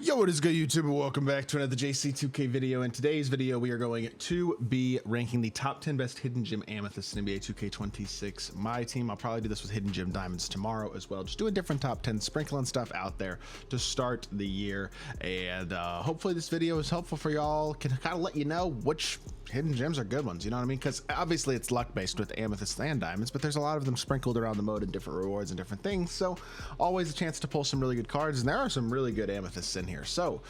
Yo, what is good, YouTube? Welcome back to another JC2K video. In today's video, we are going to be ranking the top 10 best hidden gem amethysts in NBA 2K26 MyTEAM. I'll probably do this with hidden gem diamonds tomorrow as well. Just do a different top 10, sprinkling stuff out there to start the year. And hopefully this video is helpful for y'all. Can kind of let you know which hidden gems are good ones, you know what I mean? Because obviously it's luck based with amethysts and diamonds, but there's a lot of them sprinkled around the mode and different rewards and different things. So always a chance to pull some really good cards, and there are some really good amethysts in here. So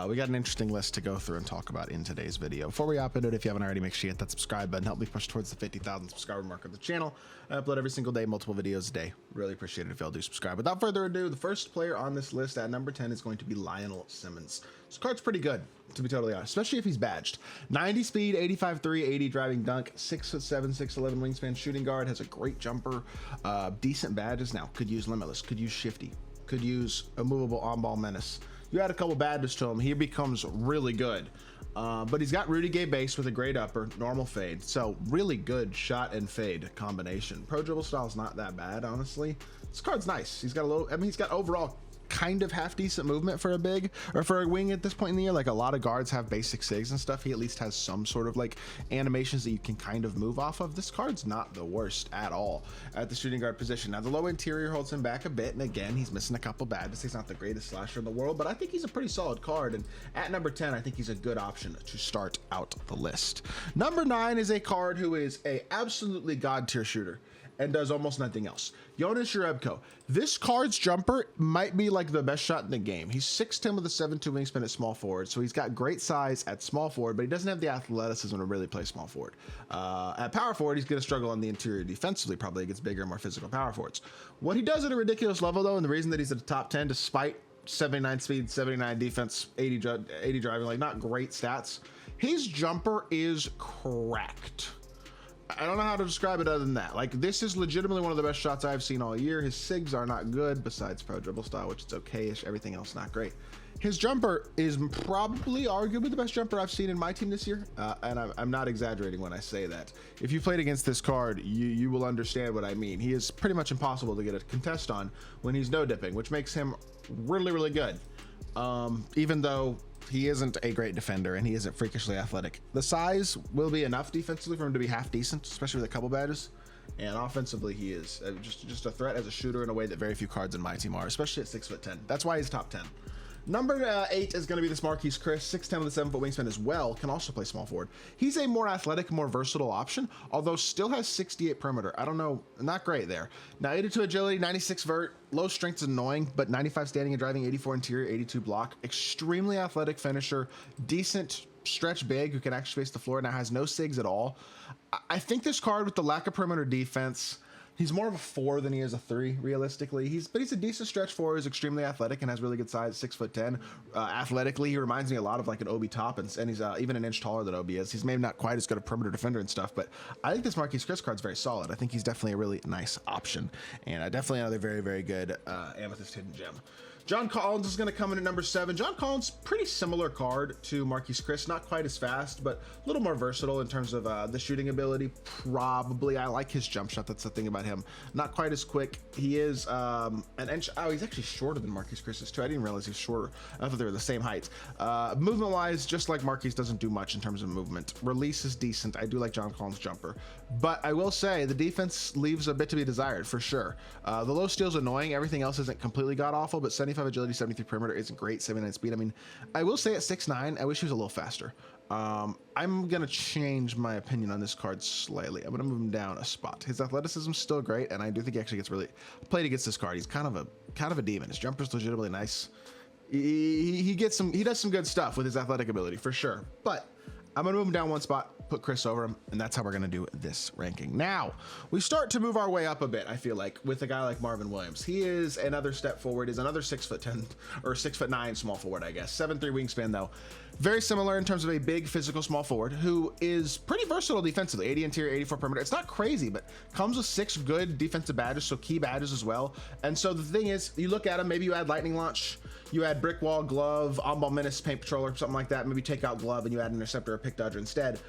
we got an interesting list to go through and talk about in today's video. Before we hop into it, if you haven't already, make sure you hit that subscribe button. Help me push towards the 50,000 subscriber mark of the channel. I upload every single day, multiple videos a day. Really appreciate it if y'all do subscribe. Without further ado, the first player on this list at number 10 is going to be Lionel Simmons. This card's pretty good, to be totally honest, especially if he's badged. 90 speed, 85-3, 80 driving dunk, 6'7", 6'11" wingspan, shooting guard, has a great jumper, decent badges. Now, could use limitless, could use shifty, could use a movable on-ball menace. You add a couple badges to him, he becomes really good. But he's got Rudy Gay base with a great upper, normal fade. So really good shot and fade combination. Pro dribble style is not that bad, honestly. This card's nice. He's got a little, I mean, he's got overall kind of half decent movement for a big or for a wing at this point in the year. Like a lot of guards have basic sigs and stuff. He at least has some sort of like animations that you can kind of move off of. This card's not the worst at all at the shooting guard position. Now the low interior holds him back a bit, and again he's missing a couple badges. He's not the greatest slasher in the world, but I think he's a pretty solid card, and at number 10 I think he's a good option to start out the list. Number 9 is a card who is a absolutely god tier shooter and does almost nothing else. Jonas Jerebko. This card's jumper might be like the best shot in the game. He's 6'10" with a 7'2" wingspan at small forward, so he's got great size at small forward, but he doesn't have the athleticism to really play small forward. At power forward, he's gonna struggle on the interior defensively, probably against bigger, more physical power forwards. What he does at a ridiculous level though, and the reason that he's at the top 10 despite 79 speed, 79 defense, 80 driving, like not great stats, his jumper is cracked. I don't know how to describe it other than that. Like, this is legitimately one of the best shots I've seen all year. His sigs are not good, besides pro dribble style, which is okay-ish. Everything else not great. His jumper is probably arguably the best jumper I've seen in my team this year, and I'm not exaggerating when I say that. If you played against this card, you will understand what I mean. He is pretty much impossible to get a contest on when he's no dipping, which makes him really, really good. Even though he isn't a great defender and he isn't freakishly athletic. The size will be enough defensively for him to be half decent, especially with a couple badges. And offensively, he is just a threat as a shooter in a way that very few cards in my team are, especially at 6'10". That's why he's top 10. Number 8 is going to be this Marquese, 6'10" with a 7-foot wingspan as well, can also play small forward. He's a more athletic, more versatile option, although still has 68 perimeter. I don't know, not great there. Now 82 agility, 96 vert, low strength is annoying, but 95 standing and driving, 84 interior, 82 block. Extremely athletic finisher, decent stretch big who can actually space the floor, now has no sigs at all. I think this card with the lack of perimeter defense, he's more of a 4 than he is a 3, realistically. But he's a decent stretch 4. He's extremely athletic and has really good size, 6'10". Athletically, he reminds me a lot of like an Obi Toppins, and he's even an inch taller than Obi is. He's maybe not quite as good a perimeter defender and stuff, but I think this Marquese Chris card's very solid. I think he's definitely a really nice option, and definitely another very, very good amethyst hidden gem. John Collins is going to come in at number 7. John Collins, pretty similar card to Marquese Chris, not quite as fast, but a little more versatile in terms of the shooting ability. Probably, I like his jump shot. That's the thing about him. Not quite as quick. He is an inch. Oh, he's actually shorter than Marquese Chris too. I didn't realize he was shorter. I thought they were the same height. Movement-wise, just like Marquese, doesn't do much in terms of movement. Release is decent. I do like John Collins' jumper, but I will say the defense leaves a bit to be desired for sure. The low steal's annoying. Everything else isn't completely god-awful, but 75 agility, 73 perimeter isn't great. 79 speed. I mean, I will say at 6'9", I wish he was a little faster. I'm gonna change my opinion on this card slightly. I'm gonna move him down a spot. His athleticism's still great, and I do think he actually gets really played against this card. He's kind of a demon. His jumper's legitimately nice. He does some good stuff with his athletic ability for sure, but I'm gonna move him down one spot, put Chris over him, and that's how we're gonna do this ranking. Now, we start to move our way up a bit, I feel like, with a guy like Marvin Williams. He is another step forward, is another 6'10", or 6'9" small forward, I guess. 7'3" wingspan though. Very similar in terms of a big physical small forward who is pretty versatile defensively. 80 interior, 84 perimeter. It's not crazy, but comes with 6 good defensive badges, so key badges as well. And so the thing is, you look at him, maybe you add lightning launch, you add brick wall, glove, on-ball menace, paint patroller, something like that. Maybe take out glove and you add interceptor or pick dodger instead.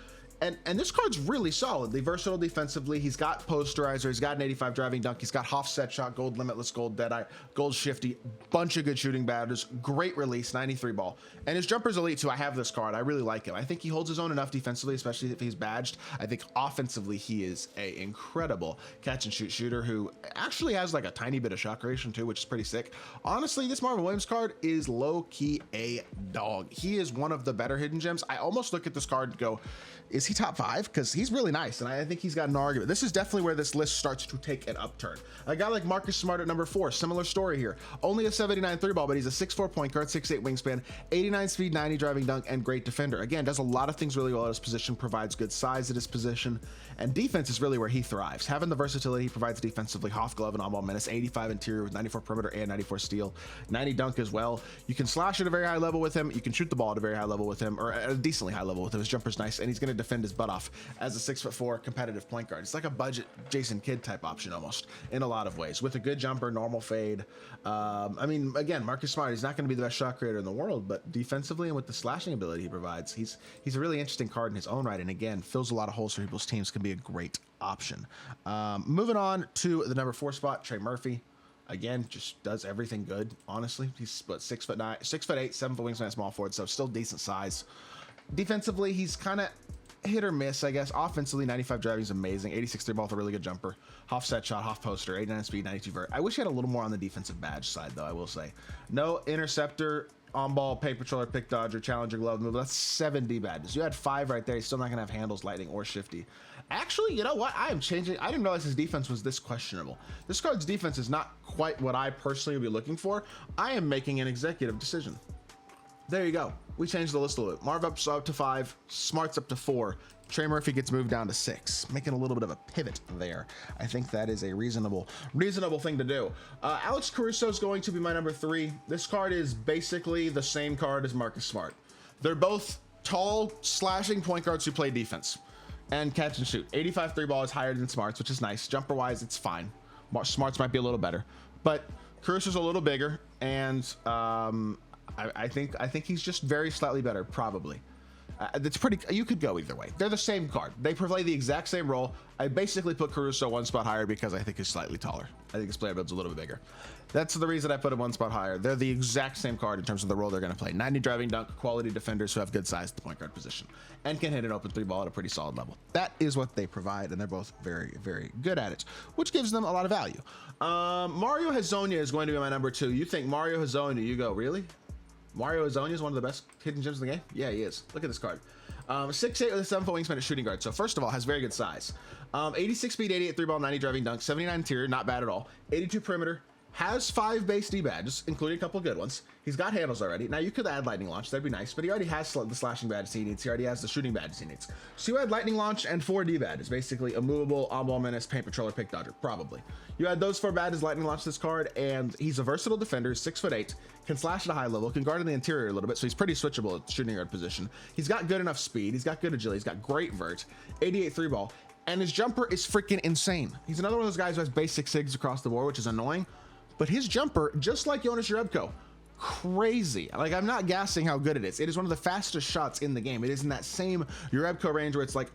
And this card's really solidly versatile defensively. He's got posterizer, he's got an 85 driving dunk, he's got Hoff set shot, gold limitless, gold deadeye, gold shifty, bunch of good shooting batters, great release, 93 ball. And his jumper's elite too. I have this card. I really like him. I think he holds his own enough defensively, especially if he's badged. I think offensively he is a incredible catch and shoot shooter who actually has like a tiny bit of shot creation too, which is pretty sick. Honestly, this Marvin Williams card is low-key a dog. He is one of the better hidden gems. I almost look at this card and go, is he top 5? Because he's really nice, and I think he's got an argument. This is definitely where this list starts to take an upturn. A guy like Marcus Smart at number 4, similar story here. Only a 79 3-ball, but he's a 6'4" point guard, 6'8" wingspan, 89 speed, 90 driving dunk, and great defender. Again, does a lot of things really well at his position, provides good size at his position, and defense is really where he thrives. Having the versatility he provides defensively, Hoff glove and on-ball menace, 85 interior with 94 perimeter and 94 steal, 90 dunk as well. You can slash at a very high level with him. You can shoot the ball at a very high level with him, or at a decently high level with him. His jumper's nice, and he's going to defend his butt off as a 6'4" competitive point guard. It's like a budget Jason Kidd type option almost in a lot of ways, with a good jumper, normal fade. I mean, again, Marcus Smart, he's not going to be the best shot creator in the world, but defensively and with the slashing ability he provides, he's a really interesting card in his own right, and again, fills a lot of holes for people's teams, can be a great option. Moving on to the number 4 spot, Trey Murphy. Again, just does everything good, honestly. He's split 6'9", 6'8", 7-foot wingspan, small forward, so still decent size. Defensively, he's kind of hit or miss, I guess. Offensively, 95 driving is amazing. 86 3-ball with a really good jumper. Hoff set shot, Hoff poster, 89 speed, 92 vert. I wish he had a little more on the defensive badge side, though, I will say. No interceptor, on-ball, paper patroller, pick dodger, challenger, glove move. That's 70 badges. You had 5 right there. He's still not going to have handles, lightning, or shifty. Actually, you know what? I am changing. I didn't realize his defense was this questionable. This card's defense is not quite what I personally would be looking for. I am making an executive decision. There you go. We changed the list a little bit. Marv up to 5, Smart's up to 4. Trey Murphy gets moved down to 6, making a little bit of a pivot there. I think that is a reasonable thing to do. Alex Caruso is going to be my number 3. This card is basically the same card as Marcus Smart. They're both tall, slashing point guards who play defense and catch and shoot. 85 3-ball is higher than Smart's, which is nice. Jumper wise, it's fine. Smart's might be a little better, but Caruso's a little bigger, and I think he's just very slightly better, probably. That's pretty. You could go either way. They're the same card. They play the exact same role. I basically put Caruso 1 spot higher because I think he's slightly taller. I think his player build's a little bit bigger. That's the reason I put him 1 spot higher. They're the exact same card in terms of the role they're going to play. 90 driving dunk, quality defenders who have good size at the point guard position and can hit an open 3-ball at a pretty solid level. That is what they provide, and they're both very, very good at it, which gives them a lot of value. Mario Hezonja is going to be my number 2. You think Mario Hezonja? You go, really? Mario Hezonja is one of the best hidden gems in the game? Yeah, he is. Look at this card. 6'8" with a 7-foot wingspan at shooting guard. So first of all, has very good size. 86 speed, 88 3-ball, 90 driving dunk, 79 interior, not bad at all. 82 perimeter, has 5 base D badges, including a couple good ones. He's got handles already. Now you could add lightning launch, that'd be nice, but he already has the slashing badges he needs. He already has the shooting badges he needs. So you add lightning launch and 4 D badges, basically a movable, on-ball menace, paint patroller, pick dodger, probably. You add those 4 badges, lightning launch this card, and he's a versatile defender, 6'8", can slash at a high level, can guard in the interior a little bit, so he's pretty switchable at shooting guard position. He's got good enough speed, he's got good agility, he's got great vert, 88 3-ball, and his jumper is freaking insane. He's another one of those guys who has basic sigs across the board, which is annoying. But his jumper, just like Jonas Jerebko, crazy. Like, I'm not gassing how good it is. It is one of the fastest shots in the game. It is in that same Jerebko range where it's like,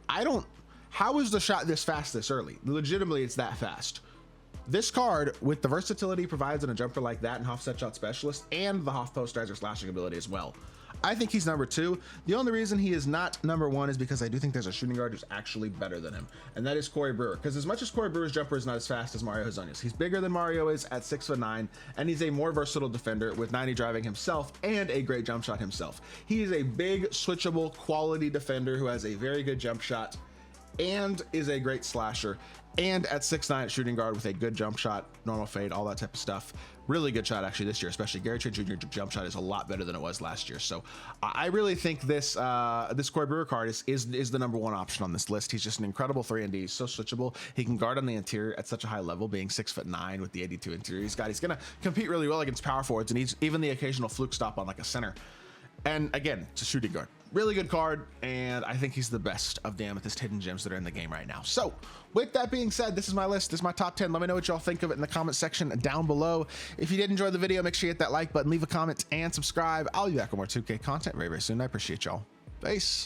how is the shot this fast this early? Legitimately, it's that fast. This card, with the versatility it provides in a jumper like that and Hoff set shot specialist and the Hoff posterizer slashing ability as well, I think he's number 2. The only reason he is not number 1 is because I do think there's a shooting guard who's actually better than him, and that is Corey Brewer. Because as much as Corey Brewer's jumper is not as fast as Mario Hezonja's, he's bigger than Mario is at 6'9", and he's a more versatile defender with 90 driving himself and a great jump shot himself. He is a big, switchable, quality defender who has a very good jump shot and is a great slasher, and at 6'9" at shooting guard with a good jump shot, normal fade, all that type of stuff. Really good shot actually this year, especially Gary Trent Jr. jump shot is a lot better than it was last year. So I really think this Corey Brewer card is the number 1 option on this list. He's just an incredible 3-and-D. He's so switchable. He can guard on the interior at such a high level, being 6'9" with the 82 interior. He's gonna compete really well against power forwards, and he's even the occasional fluke stop on like a center. And again, it's a shooting guard. Really good card, and I think he's the best of the Amethyst hidden gems that are in the game right now. So with that being said, this is my list. This is my top 10. Let me know what y'all think of it in the comment section down below. If you did enjoy the video, make sure you hit that like button, leave a comment, and subscribe. I'll be back with more 2K content very, very soon. I appreciate y'all. Peace.